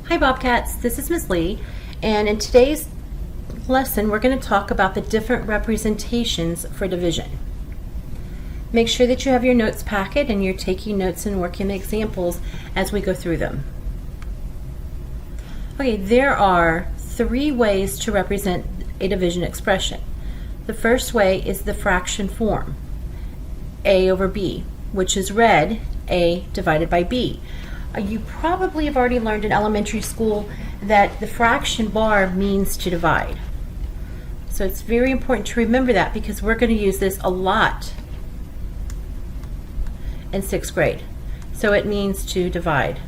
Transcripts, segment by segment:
Hi Bobcats, this is Ms. Lee, and in today's lesson we're going to talk about the different representations for division. Make sure that you have your notes packet and you're taking notes and working the examples as we go through them. Okay, there are three ways to represent a division expression. The first way is the fraction form, A over B, which is read A divided by B. You probably have already learned in elementary school that the fraction bar means to divide. So it's very important to remember that because we're going to use this a lot in 6th grade. So it means to divide.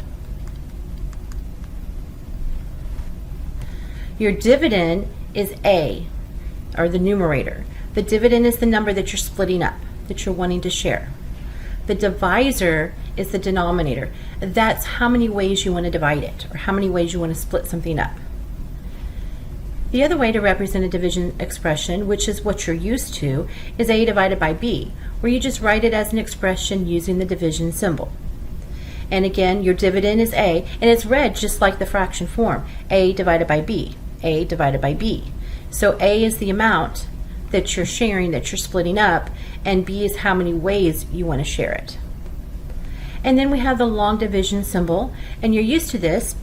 Your dividend is A, or the numerator. The dividend is the number that you're splitting up, that you're wanting to share. The divisor is the denominator. That's how many ways you want to divide it, or how many ways you want to split something up. The other way to represent a division expression, which is what you're used to, is A divided by B, where you just write it as an expression using the division symbol. And again, your dividend is A, and it's read just like the fraction form, A divided by B, A divided by B. So A is the amount that you're sharing, that you're splitting up, and B is how many ways you want to share it. And then we have the long division symbol, and you're used to this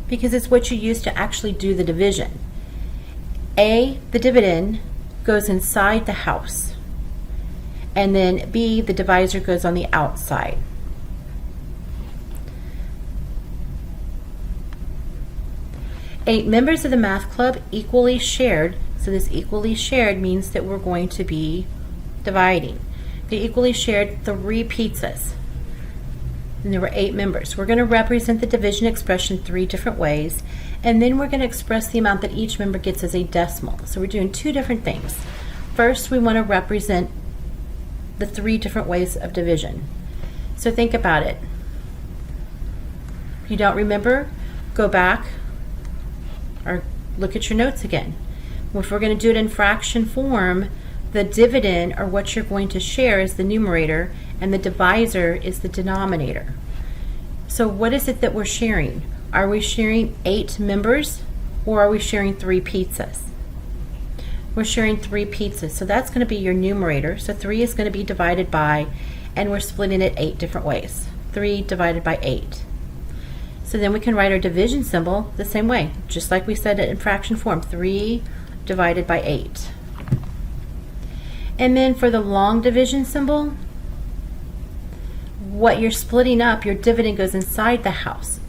because it's what you use to actually do the division. A, the dividend, goes inside the house, and then B, the divisor, goes on the outside. Eight members of the math club equally shared. So this equally shared means that we're going to be dividing. They equally shared 3 pizzas. And there were 8 members. We're going to represent the division expression 3 different ways, and then we're going to express the amount that each member gets as a decimal. So we're doing 2 different things. First, we want to represent the 3 different ways of division. So think about it. If you don't remember, go back or look at your notes again. If we're going to do it in fraction form, the dividend, or what you're going to share, is the numerator, and the divisor is the denominator. So what is it that we're sharing? Are we sharing 8 members, or are we sharing 3 pizzas? We're sharing 3 pizzas, so that's going to be your numerator. So 3 is going to be divided by, and we're splitting it 8 different ways. 3 divided by 8. So then we can write our division symbol the same way, just like we said it in fraction form, 3 divided by 8. And then for the long division symbol, what you're splitting up, your dividend goes inside the house.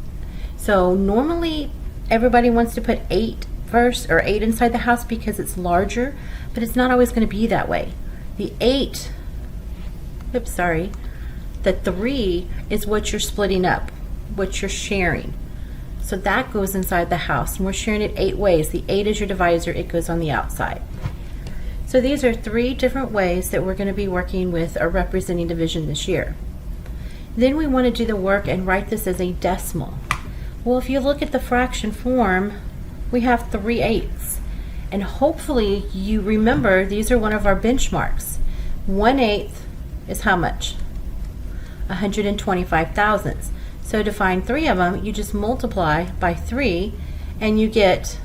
So normally everybody wants to put 8 first, or 8 inside the house because it's larger, but it's not always going to be that way. The 3 is what you're splitting up, what you're sharing. So that goes inside the house, and we're sharing it 8 ways. The 8 is your divisor, it goes on the outside. So these are 3 different ways that we're going to be working with or representing division this year. Then we want to do the work and write this as a decimal. Well, if you look at the fraction form, we have 3/8, and hopefully you remember these are one of our benchmarks. 1/8 is how much? 125 thousandths. So to find 3 of them, you just multiply by 3 and you get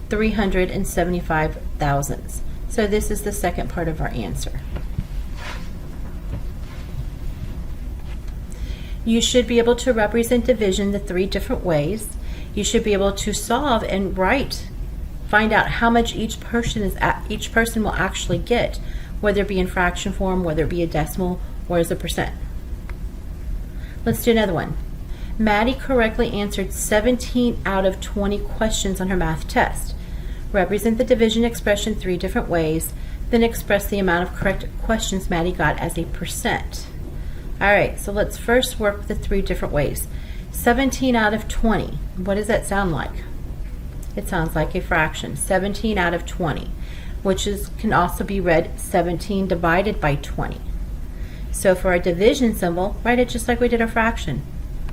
375 thousandths. So this is the second part of our answer. You should be able to represent division the 3 different ways. You should be able to solve and find out how much each person will actually get, whether it be in fraction form, whether it be a decimal, or as a percent. Let's do another one. Maddie correctly answered 17 out of 20 questions on her math test. Represent the division expression 3 different ways, then express the amount of correct questions Maddie got as a percent. Alright, so let's first work with the 3 different ways. 17 out of 20. What does that sound like? It sounds like a fraction. 17 out of 20, which can also be read 17 divided by 20. So for our division symbol, write it just like we did our fraction,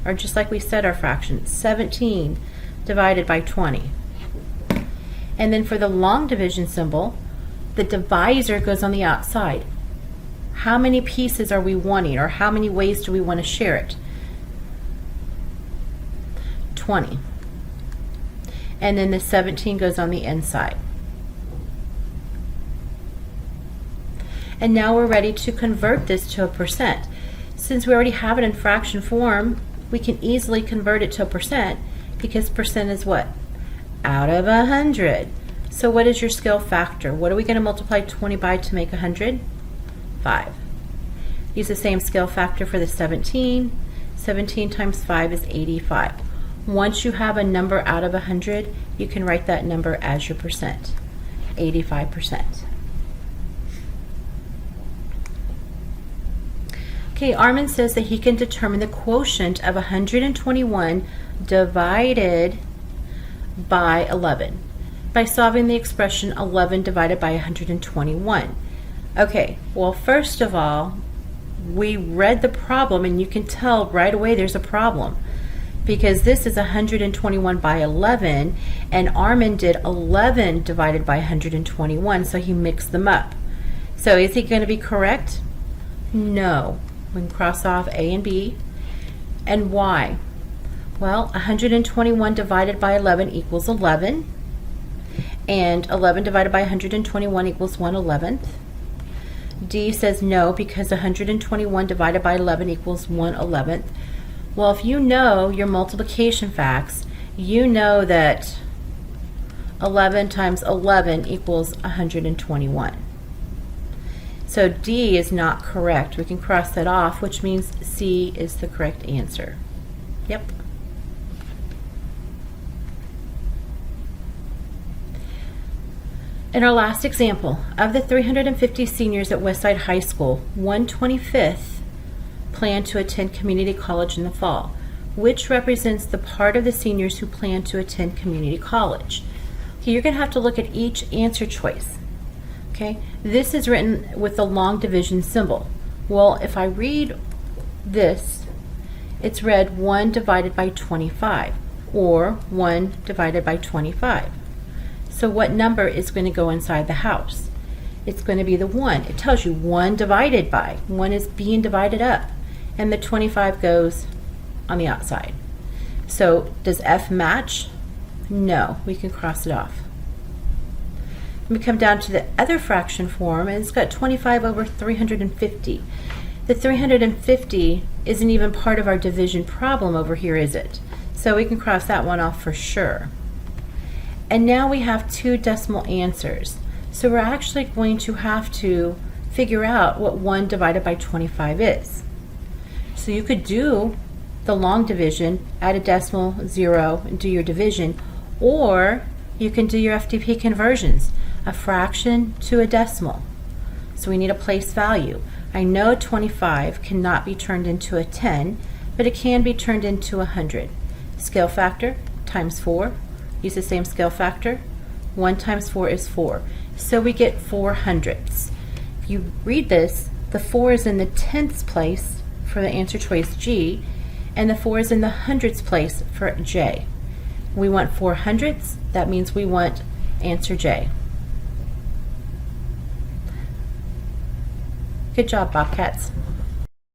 or just like we said our fraction, 17 divided by 20. And then for the long division symbol, the divisor goes on the outside. How many pieces are we wanting, or how many ways do we want to share it? 20. And then the 17 goes on the inside. And now we're ready to convert this to a percent. Since we already have it in fraction form, we can easily convert it to a percent because percent is what? Out of 100. So what is your scale factor? What are we going to multiply 20 by to make 100? 5. Use the same scale factor for the 17. 17 times 5 is 85. Once you have a number out of 100, you can write that number as your percent, 85%. Okay, Armin says that he can determine the quotient of 121 divided by 11 by solving the expression 11 divided by 121. Okay, well, first of all, we read the problem and you can tell right away there's a problem because this is 121 by 11 and Armin did 11 divided by 121, so he mixed them up. So is he going to be correct? No. We can cross off A and B. And why? Well, 121 divided by 11 equals 11. And 11 divided by 121 equals 1/11. D says no because 121 divided by 11 equals 1/11. Well, if you know your multiplication facts, you know that 11 times 11 equals 121. So D is not correct. We can cross that off, which means C is the correct answer. Yep. In our last example, of the 350 seniors at Westside High School, 1/25th plan to attend community college in the fall, which represents the part of the seniors who plan to attend community college. Okay, you're going to have to look at each answer choice. Okay, this is written with the long division symbol. Well, if I read this, it's read 1 divided by 25 or 1 divided by 25. So what number is going to go inside the house? It's going to be the 1. It tells you 1 divided by. 1 is being divided up. And the 25 goes on the outside. So does F match? No. We can cross it off. We come down to the other fraction form, and it's got 25 over 350. The 350 isn't even part of our division problem over here, is it? So we can cross that one off for sure. And now we have 2 decimal answers. So we're actually going to have to figure out what 1 divided by 25 is. So you could do the long division, add a decimal, 0, and do your division, or you can do your FDP conversions, a fraction to a decimal. So we need a place value. I know 25 cannot be turned into a 10, but it can be turned into 100. Scale factor times 4. Use the same scale factor. 1 times 4 is 4. So we get 4 hundredths. If you read this, the 4 is in the tenths place for the answer choice G, and the 4 is in the hundredths place for J. We want 4 hundredths. That means we want answer J. Good job, Bobcats.